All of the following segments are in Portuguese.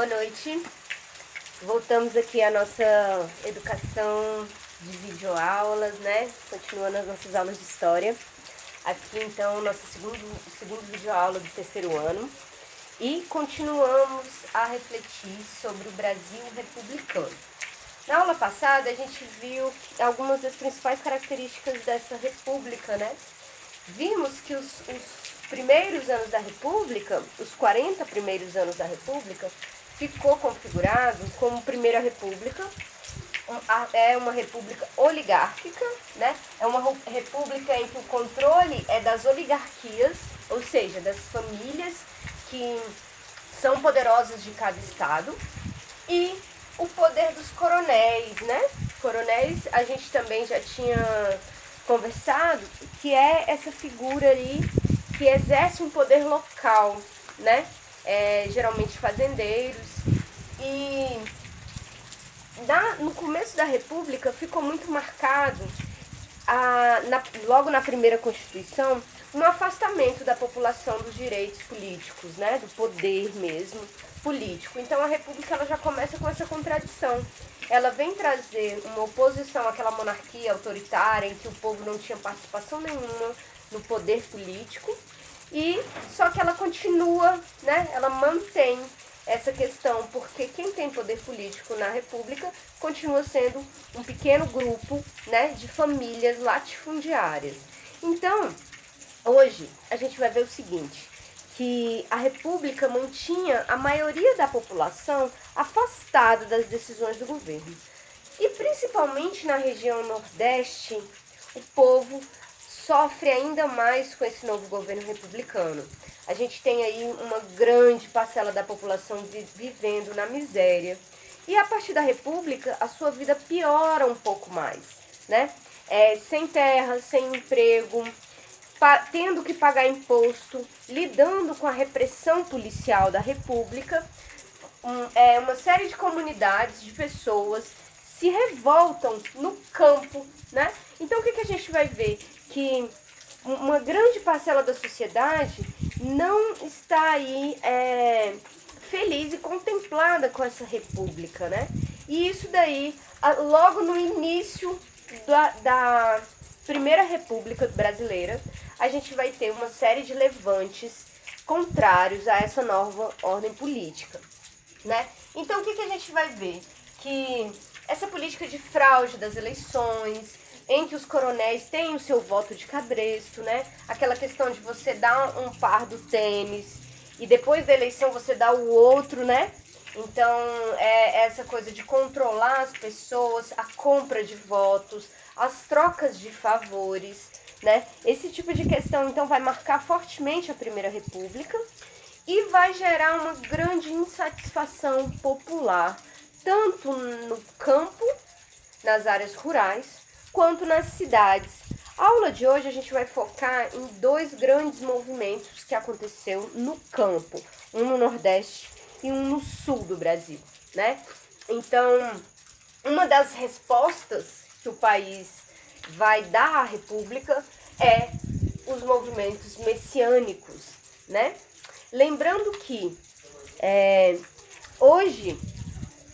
Boa noite. Voltamos aqui à nossa educação de videoaulas, né? Continuando as nossas aulas de história. Aqui, então, nossa segundo videoaula do terceiro ano. E continuamos a refletir sobre o Brasil republicano. Na aula passada, a gente viu algumas das principais características dessa república, né? Vimos que os primeiros anos da república, os 40 primeiros anos da república, ficou configurado como Primeira República. É uma república oligárquica, né? É uma república em que o controle é das oligarquias, ou seja, das famílias que são poderosas de cada estado, e o poder dos coronéis, né? Coronéis, a gente também já tinha conversado, que é essa figura ali que exerce um poder local, né? Geralmente fazendeiros. E no começo da República ficou muito marcado, logo na primeira Constituição, um afastamento da população dos direitos políticos, né? Do poder mesmo político. Então a República ela já começa com essa contradição. Ela vem trazer uma oposição àquela monarquia autoritária em que o povo não tinha participação nenhuma no poder político, e só que ela continua, né? Ela mantém essa questão, porque quem tem poder político na República continua sendo um pequeno grupo, né, de famílias latifundiárias. Então, hoje a gente vai ver o seguinte, que a República mantinha a maioria da população afastada das decisões do governo. E principalmente na região Nordeste, o povo sofre ainda mais com esse novo governo republicano. A gente tem aí uma grande parcela da população vivendo na miséria. E a partir da República, a sua vida piora um pouco mais, né? Sem terra, sem emprego, tendo que pagar imposto, lidando com a repressão policial da República. Uma série de comunidades, de pessoas se revoltam no campo, né? Então o que a gente vai ver? Que uma grande parcela da sociedade não está aí feliz e contemplada com essa república, né? E isso daí, logo no início da Primeira República Brasileira, a gente vai ter uma série de levantes contrários a essa nova ordem política, né? Então o que a gente vai ver? Que essa política de fraude das eleições, em que os coronéis têm o seu voto de cabresto, né? Aquela questão de você dar um par do tênis e depois da eleição você dá o outro, né? Então, essa coisa de controlar as pessoas, a compra de votos, as trocas de favores, né? Esse tipo de questão, então, vai marcar fortemente a Primeira República e vai gerar uma grande insatisfação popular, tanto no campo, nas áreas rurais, quanto nas cidades. A aula de hoje a gente vai focar em dois grandes movimentos que aconteceu no campo, um no Nordeste e um no Sul do Brasil, né? Então, uma das respostas que o país vai dar à República é os movimentos messiânicos, né? Lembrando que hoje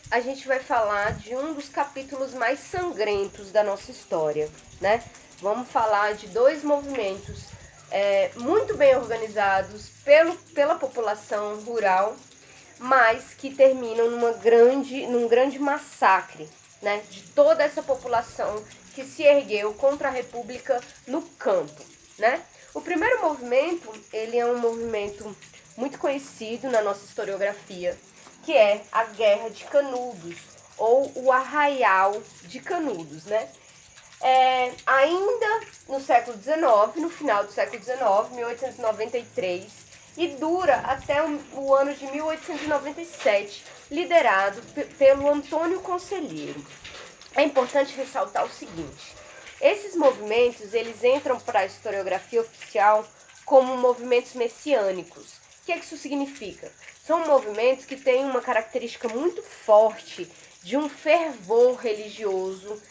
a gente vai falar de um dos capítulos mais sangrentos da nossa história, né? Vamos falar de dois movimentos muito bem organizados pela população rural, mas que terminam num grande massacre, né? De toda essa população que se ergueu contra a República no campo, né? O primeiro movimento, ele é um movimento muito conhecido na nossa historiografia, que é a Guerra de Canudos, ou o Arraial de Canudos, né? Ainda no século XIX, no final do século XIX, 1893, e dura até o ano de 1897, liderado pelo Antônio Conselheiro. É importante ressaltar o seguinte, esses movimentos, eles entram para a historiografia oficial como movimentos messiânicos. O que isso significa? São movimentos que têm uma característica muito forte de um fervor religioso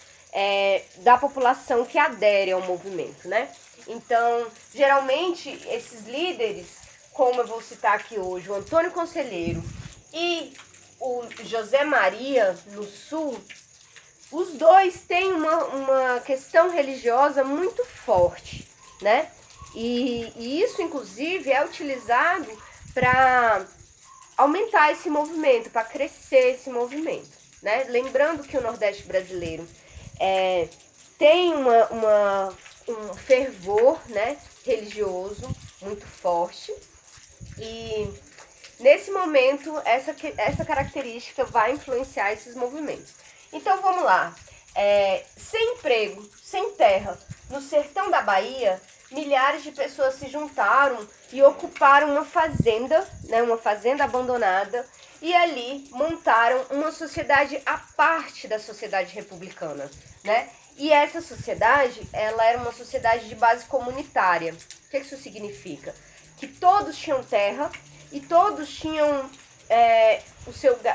da população que adere ao movimento, né? Então, geralmente, esses líderes, como eu vou citar aqui hoje, o Antônio Conselheiro e o José Maria, no sul, os dois têm uma questão religiosa muito forte, né? E isso, inclusive, é utilizado para aumentar esse movimento, para crescer esse movimento, né? Lembrando que o Nordeste brasileiro tem um fervor, né, religioso muito forte, e nesse momento essa característica vai influenciar esses movimentos. Então vamos lá, sem emprego, sem terra, no sertão da Bahia, milhares de pessoas se juntaram e ocuparam uma fazenda, né, uma fazenda abandonada, e ali montaram uma sociedade à parte da sociedade republicana, né? E essa sociedade, ela era uma sociedade de base comunitária. O que isso significa? Que todos tinham terra e todos tinham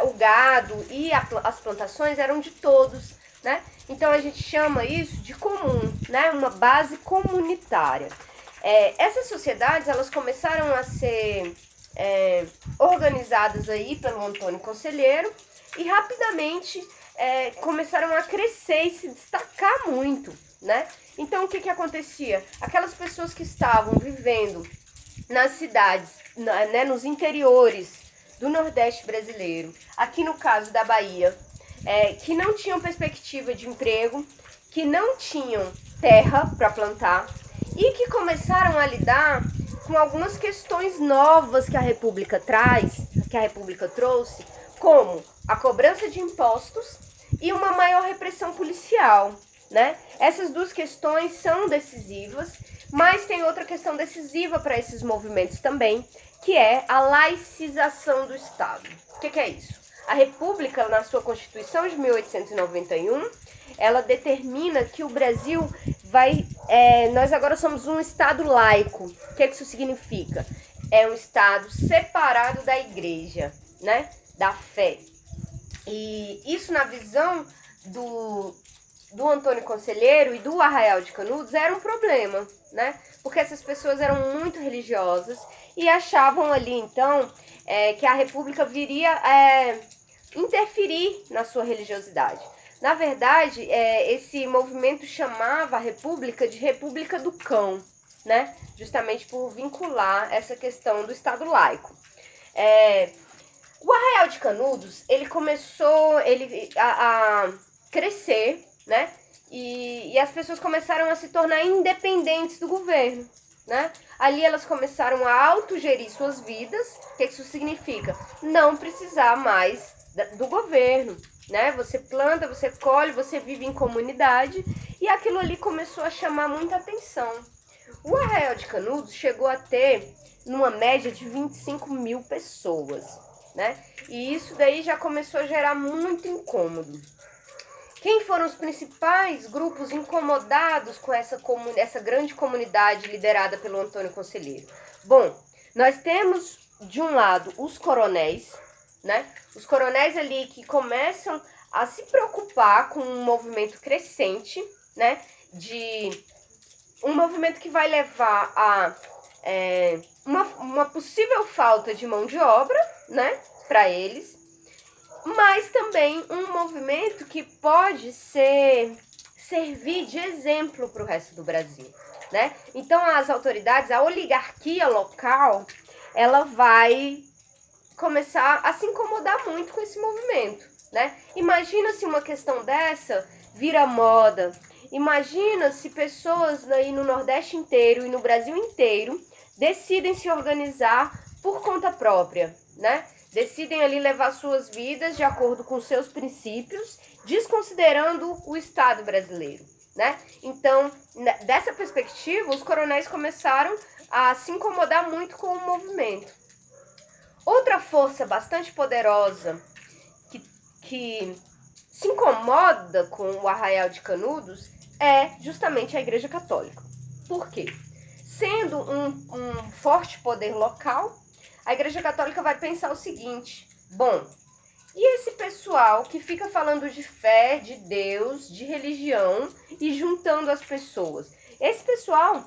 o gado e as plantações eram de todos, né? Então a gente chama isso de comum, né? Uma base comunitária. Essas sociedades, elas começaram a ser organizadas aí pelo Antônio Conselheiro e rapidamente começaram a crescer e se destacar muito, né? Então o que acontecia? Aquelas pessoas que estavam vivendo nas cidades, né, nos interiores do Nordeste brasileiro, aqui no caso da Bahia, que não tinham perspectiva de emprego, que não tinham terra para plantar e que começaram a lidar com algumas questões novas que a República trouxe, como a cobrança de impostos e uma maior repressão policial, né? Essas duas questões são decisivas, mas tem outra questão decisiva para esses movimentos também, que é a laicização do Estado. O que é isso? A República, na sua Constituição de 1891, ela determina que o Brasil nós agora somos um Estado laico. O que isso significa? É um Estado separado da Igreja, né? Da fé. E isso, na visão do Antônio Conselheiro e do Arraial de Canudos, era um problema, né? Porque essas pessoas eram muito religiosas e achavam ali, então, que a República viria interferir na sua religiosidade. Na verdade, esse movimento chamava a República de República do Cão, né? Justamente por vincular essa questão do Estado laico. O Arraial de Canudos, ele começou a crescer, né? E as pessoas começaram a se tornar independentes do governo, né? Ali elas começaram a autogerir suas vidas. O que isso significa? Não precisar mais do governo, né? Você planta, você colhe, você vive em comunidade, e aquilo ali começou a chamar muita atenção. O Arraial de Canudos chegou a ter, numa média de 25 mil pessoas, né? E isso daí já começou a gerar muito incômodo. Quem foram os principais grupos incomodados com essa grande comunidade liderada pelo Antônio Conselheiro? Bom, nós temos, de um lado, os coronéis, né? Os coronéis ali que começam a se preocupar com um movimento crescente, né? De um movimento que vai levar a uma possível falta de mão de obra, né? Para eles, mas também um movimento que pode servir de exemplo para o resto do Brasil, né? Então as autoridades, a oligarquia local, ela vai começar a se incomodar muito com esse movimento, né? Imagina se uma questão dessa vira moda. Imagina se pessoas aí no Nordeste inteiro e no Brasil inteiro decidem se organizar por conta própria, né? Decidem ali levar suas vidas de acordo com seus princípios, desconsiderando o Estado brasileiro, né? Então, dessa perspectiva, os coronéis começaram a se incomodar muito com o movimento. Outra força bastante poderosa que se incomoda com o Arraial de Canudos é justamente a Igreja Católica. Por quê? Sendo um forte poder local, a Igreja Católica vai pensar o seguinte: bom, e esse pessoal que fica falando de fé, de Deus, de religião e juntando as pessoas? Esse pessoal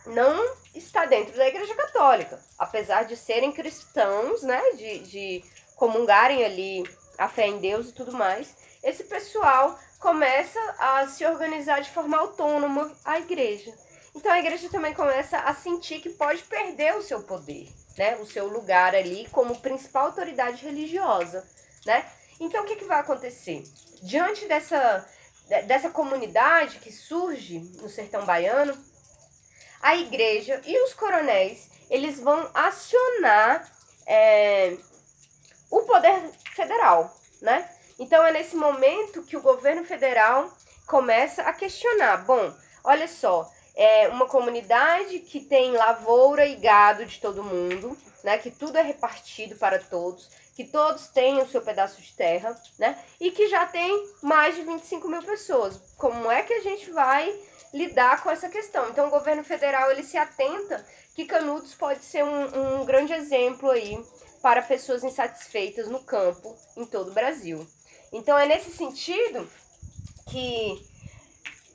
não está dentro da Igreja Católica, apesar de serem cristãos, né, comungarem ali a fé em Deus e tudo mais, esse pessoal começa a se organizar de forma autônoma à igreja. Então a igreja também começa a sentir que pode perder o seu poder, né? O seu lugar ali como principal autoridade religiosa, né? Então o que vai acontecer? Diante dessa comunidade que surge no sertão baiano, a igreja e os coronéis, eles vão acionar o poder federal, né? Então é nesse momento que o governo federal começa a questionar. Bom, olha só, é uma comunidade que tem lavoura e gado de todo mundo, né? Que tudo é repartido para todos, que todos têm o seu pedaço de terra, né? E que já tem mais de 25 mil pessoas. Como é que a gente vai lidar com essa questão? Então o governo federal, ele se atenta que Canudos pode ser um grande exemplo aí para pessoas insatisfeitas no campo em todo o Brasil. Então é nesse sentido que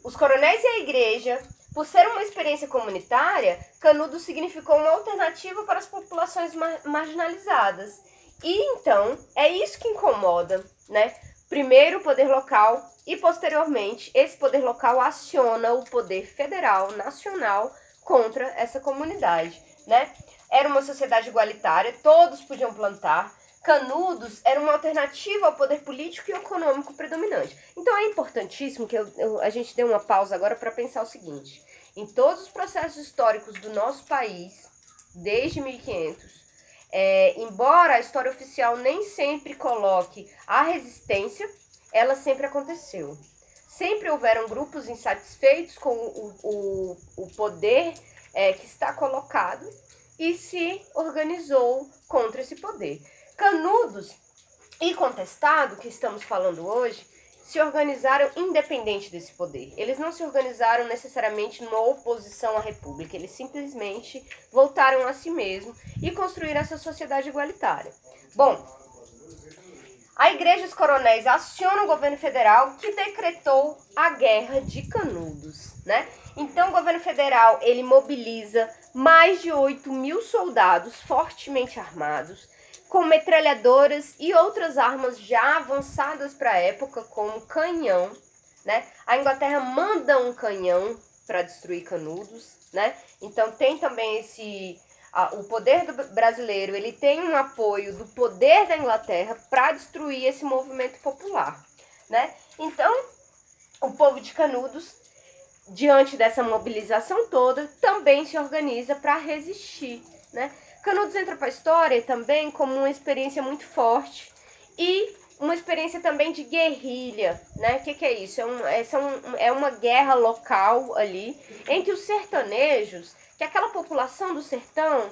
os coronéis e a igreja, por ser uma experiência comunitária, Canudos significou uma alternativa para as populações marginalizadas. E então é isso que incomoda, né? Primeiro o poder local e posteriormente esse poder local aciona o poder federal, nacional, contra essa comunidade, né? Era uma sociedade igualitária, todos podiam plantar. Canudos era uma alternativa ao poder político e econômico predominante. Então é importantíssimo que a gente dê uma pausa agora para pensar o seguinte. Em todos os processos históricos do nosso país, desde 1500, embora a história oficial nem sempre coloque a resistência, ela sempre aconteceu. Sempre houveram grupos insatisfeitos com o poder que está colocado e se organizou contra esse poder. Canudos e Contestado, que estamos falando hoje, se organizaram independente desse poder. Eles não se organizaram necessariamente na oposição à república, eles simplesmente voltaram a si mesmos e construíram essa sociedade igualitária. Bom, a igreja e os coronéis acionam o governo federal que decretou a Guerra de Canudos, né? Então o governo federal, ele mobiliza mais de 8 mil soldados fortemente armados, com metralhadoras e outras armas já avançadas para a época, como canhão, né? A Inglaterra manda um canhão para destruir Canudos, né? Então tem também o poder brasileiro, ele tem um apoio do poder da Inglaterra para destruir esse movimento popular, né? Então, o povo de Canudos, diante dessa mobilização toda, também se organiza para resistir, né? Canudos entra para a história também como uma experiência muito forte e uma experiência também de guerrilha, né? O que é isso? É uma guerra local ali entre os sertanejos, que aquela população do sertão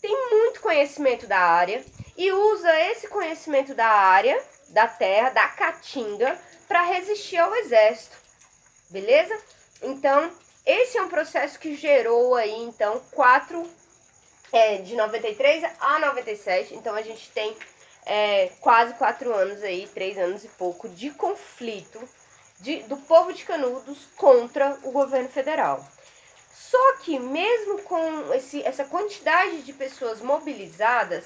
tem muito conhecimento da área e usa esse conhecimento da área, da terra, da caatinga, para resistir ao exército, beleza? Então, esse é um processo que gerou aí, então, de 93 a 97, então a gente tem quase 4 anos aí, 3 anos e pouco de conflito do povo de Canudos contra o governo federal. Só que mesmo com essa quantidade de pessoas mobilizadas,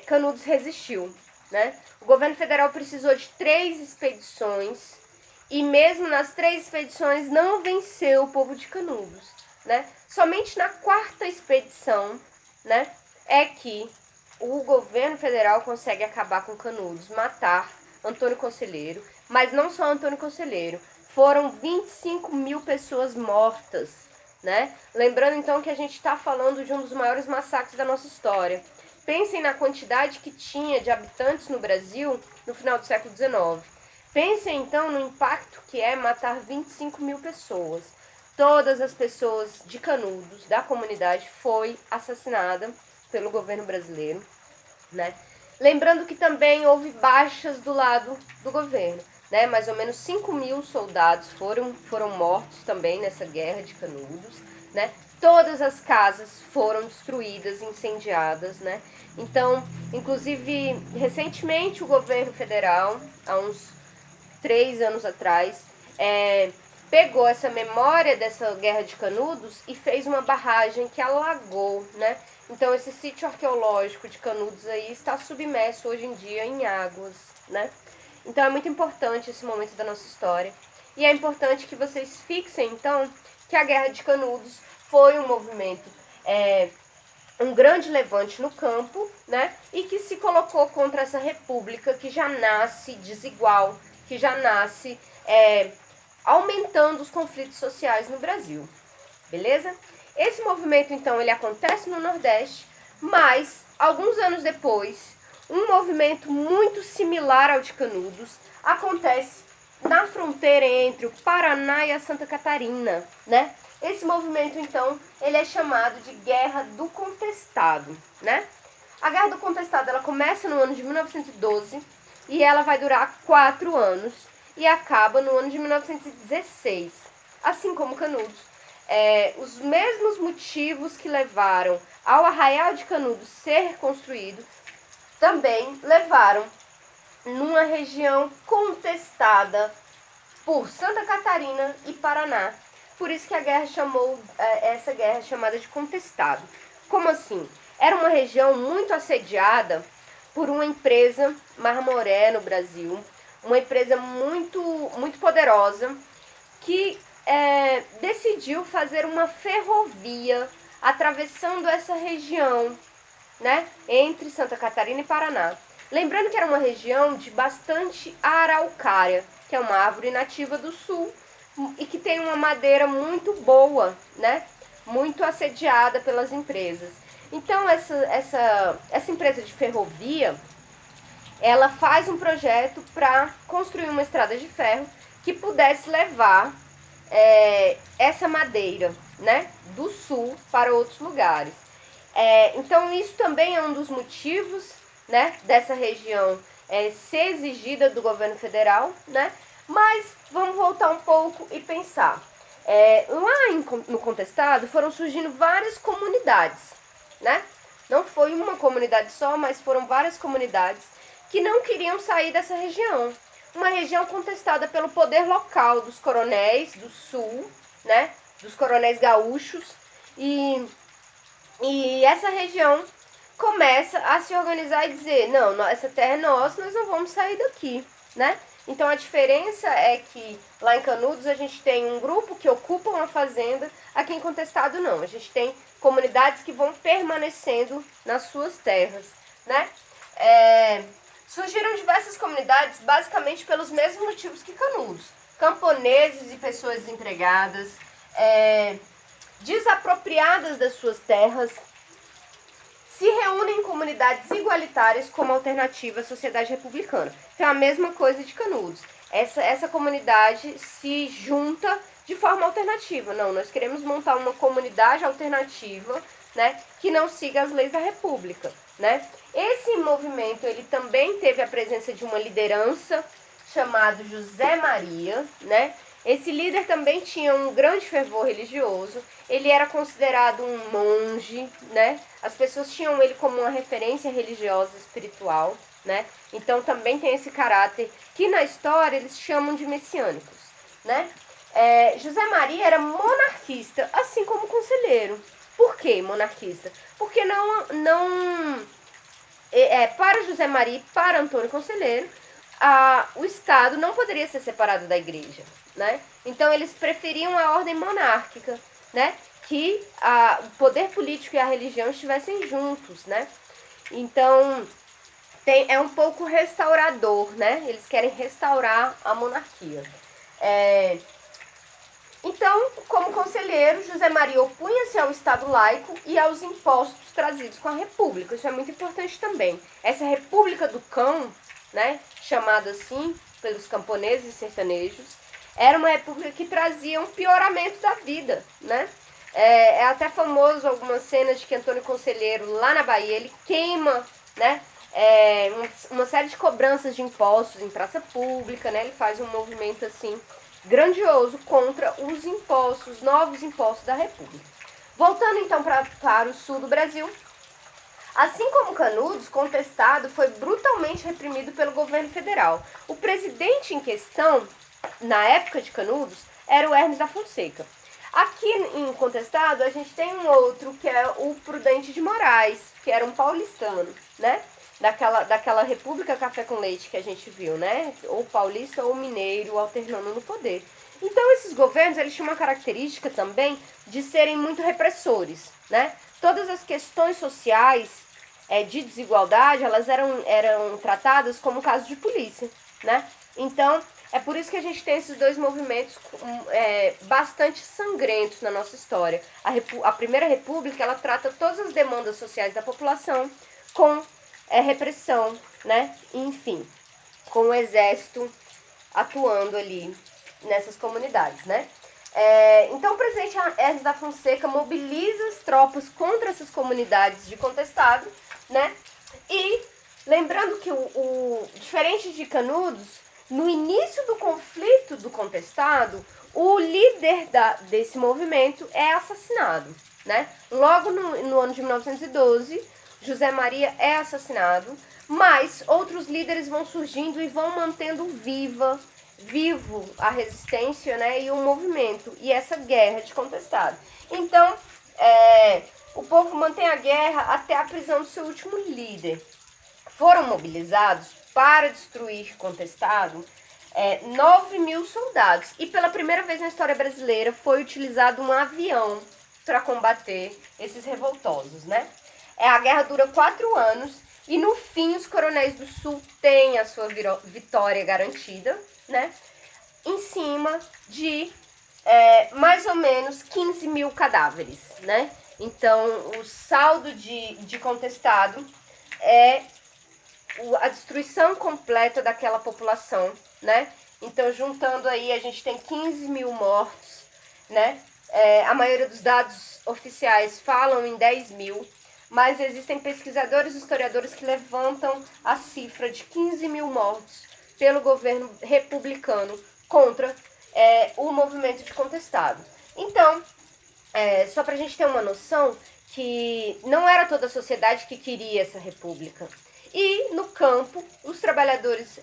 Canudos resistiu, né? O governo federal precisou de 3 expedições e mesmo nas 3 expedições não venceu o povo de Canudos, né? Somente na 4ª expedição, né, é que o governo federal consegue acabar com Canudos, matar Antônio Conselheiro, mas não só Antônio Conselheiro, foram 25 mil pessoas mortas, né? Lembrando então que a gente está falando de um dos maiores massacres da nossa história. Pensem na quantidade que tinha de habitantes no Brasil no final do século XIX. Pensem então no impacto que é matar 25 mil pessoas. Todas as pessoas de Canudos, da comunidade, foi assassinada pelo governo brasileiro, né? Lembrando que também houve baixas do lado do governo, né? Mais ou menos 5 mil soldados foram mortos também nessa guerra de Canudos, né? Todas as casas foram destruídas, incendiadas, né? Então, inclusive, recentemente o governo federal, há uns 3 anos atrás, pegou essa memória dessa Guerra de Canudos e fez uma barragem que alagou, né? Então esse sítio arqueológico de Canudos aí está submerso hoje em dia em águas, né? Então é muito importante esse momento da nossa história. E é importante que vocês fixem, então, que a Guerra de Canudos foi um movimento, um grande levante no campo, né? E que se colocou contra essa república que já nasce desigual, que já nasce aumentando os conflitos sociais no Brasil. Beleza? Esse movimento, então, ele acontece no Nordeste, mas, alguns anos depois, um movimento muito similar ao de Canudos acontece na fronteira entre o Paraná e a Santa Catarina, né? Esse movimento, então, ele é chamado de Guerra do Contestado, né? A Guerra do Contestado, ela começa no ano de 1912 e ela vai durar 4 anos e acaba no ano de 1916. Assim como Canudos, os mesmos motivos que levaram ao Arraial de Canudos ser construído também levaram numa região contestada por Santa Catarina e Paraná. Por isso que a guerra chamou essa guerra chamada de contestado. Como assim? Era uma região muito assediada por uma empresa marmoré no Brasil, uma empresa muito, muito poderosa que decidiu fazer uma ferrovia atravessando essa região, né, entre Santa Catarina e Paraná. Lembrando que era uma região de bastante araucária, que é uma árvore nativa do sul e que tem uma madeira muito boa, né, muito assediada pelas empresas. Então essa empresa de ferrovia, ela faz um projeto para construir uma estrada de ferro que pudesse levar essa madeira, né, do sul para outros lugares. Então isso também é um dos motivos, né, dessa região ser exigida do governo federal, né? Mas vamos voltar um pouco e pensar. Lá no Contestado foram surgindo várias comunidades, né? Não foi uma comunidade só, mas foram várias comunidades que não queriam sair dessa região. Uma região contestada pelo poder local dos coronéis do sul, né? Dos coronéis gaúchos. E essa região começa a se organizar e dizer, não, essa terra é nossa, nós não vamos sair daqui, né? Então a diferença é que lá em Canudos a gente tem um grupo que ocupa uma fazenda, aqui em Contestado não, a gente tem comunidades que vão permanecendo nas suas terras, né? Surgiram diversas comunidades basicamente pelos mesmos motivos que Canudos, camponeses e pessoas desempregadas, desapropriadas das suas terras, se reúnem em comunidades igualitárias como alternativa à sociedade republicana. Então é a mesma coisa de Canudos. Essa comunidade se junta de forma alternativa. Não, nós queremos montar uma comunidade alternativa, né, que não siga as leis da República, né? Esse movimento, ele também teve a presença de uma liderança chamado José Maria, né? Esse líder também tinha um grande fervor religioso, ele era considerado um monge, né? As pessoas tinham ele como uma referência religiosa espiritual, né? Então também tem esse caráter que na história eles chamam de messiânicos, né? José Maria era monarquista, assim como conselheiro. Por que monarquista? Porque para José Maria e para Antônio Conselheiro, o Estado não poderia ser separado da igreja, né? Então eles preferiam a ordem monárquica, né? Que o poder político e a religião estivessem juntos, né? Então é um pouco restaurador, né? Eles querem restaurar a monarquia. Então, como conselheiro, José Maria opunha-se ao Estado laico e aos impostos trazidos com a República. Isso é muito importante também. Essa República do Cão, né, chamada assim pelos camponeses e sertanejos, era uma república que trazia um pioramento da vida, né? É até famoso algumas cenas de que Antônio Conselheiro, lá na Bahia, ele queima, né, uma série de cobranças de impostos em praça pública, né? Ele faz um movimento assim grandioso contra os impostos, novos impostos da República. Voltando então para o sul do Brasil, assim como Canudos, Contestado foi brutalmente reprimido pelo governo federal. O presidente em questão, na época de Canudos, era o Hermes da Fonseca. Aqui em Contestado, a gente tem um outro, que é o Prudente de Moraes, que era um paulistano, né? Daquela República Café com Leite que a gente viu, né? Ou paulista ou mineiro alternando no poder. Então, esses governos, eles tinham uma característica também de serem muito repressores, né? Todas as questões sociais de desigualdade, elas eram tratadas como caso de polícia, né? Então, é por isso que a gente tem esses dois movimentos bastante sangrentos na nossa história. A Primeira República, ela trata todas as demandas sociais da população com repressão, né? Enfim, com o exército atuando ali nessas comunidades, né? Então o presidente Hermes da Fonseca mobiliza as tropas contra essas comunidades de Contestado, né? E lembrando que diferente de Canudos, no início do conflito do Contestado, o líder desse movimento é assassinado, né? Logo no ano de 1912, José Maria é assassinado, mas outros líderes vão surgindo e vão mantendo vivo a resistência, né, e o movimento, e essa guerra de Contestado. Então, o povo mantém a guerra até a prisão do seu último líder. Foram mobilizados para destruir Contestado 9.000 soldados. E pela primeira vez na história brasileira foi utilizado um avião para combater esses revoltosos, né? A guerra dura 4 anos e no fim os coronéis do Sul têm a sua vitória garantida, né? Em cima de mais ou menos 15.000 cadáveres, né? Então o saldo de Contestado é a destruição completa daquela população, né? Então, juntando aí, a gente tem 15.000 mortos, né? A maioria dos dados oficiais falam em 10.000, mas existem pesquisadores e historiadores que levantam a cifra de 15.000 mortos pelo governo republicano contra o movimento de Contestado. Então, só para a gente ter uma noção que não era toda a sociedade que queria essa república. E no campo, os trabalhadores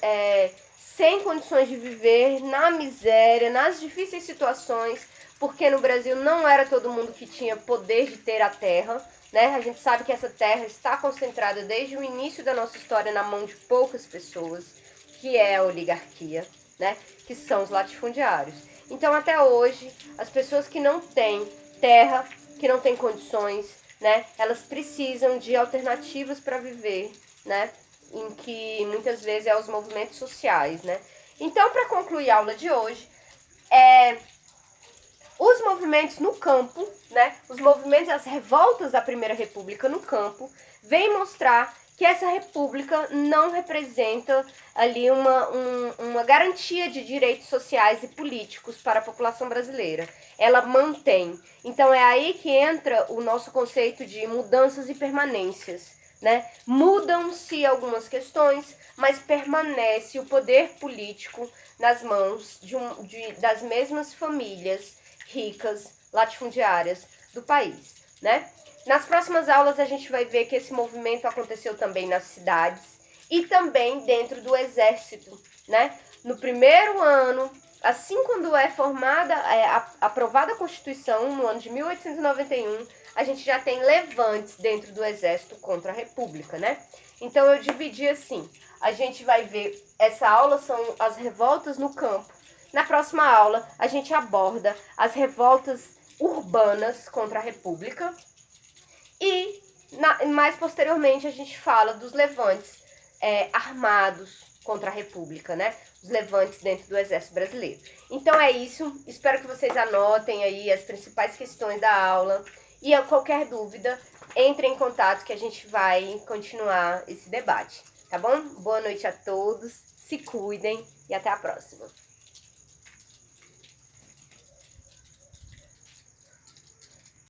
sem condições de viver, na miséria, nas difíceis situações, porque no Brasil não era todo mundo que tinha poder de ter a terra, né? A gente sabe que essa terra está concentrada desde o início da nossa história na mão de poucas pessoas, que é a oligarquia, né? Que são os latifundiários. Então, até hoje, as pessoas que não têm terra, que não têm condições, né? Elas precisam de alternativas para viver, né? Em que muitas vezes os movimentos sociais, né? Então, para concluir a aula de hoje, os movimentos no campo, né? Os movimentos, as revoltas da Primeira República no campo, vêm mostrar que essa república não representa ali uma garantia de direitos sociais e políticos para a população brasileira. Ela mantém. Então é aí que entra o nosso conceito de mudanças e permanências, né? Mudam-se algumas questões, mas permanece o poder político nas mãos das mesmas famílias ricas, latifundiárias do país, né? Nas próximas aulas a gente vai ver que esse movimento aconteceu também nas cidades e também dentro do exército, né? No primeiro ano, assim quando é formada, aprovada a Constituição, no ano de 1891, a gente já tem levantes dentro do exército contra a República, né? Então eu dividi assim, a gente vai ver, essa aula são as revoltas no campo. Na próxima aula, a gente aborda as revoltas urbanas contra a República e, mais posteriormente, a gente fala dos levantes armados contra a República, né? Os levantes dentro do Exército Brasileiro. Então é isso, espero que vocês anotem aí as principais questões da aula e a qualquer dúvida, entre em contato que a gente vai continuar esse debate, tá bom? Boa noite a todos, se cuidem e até a próxima.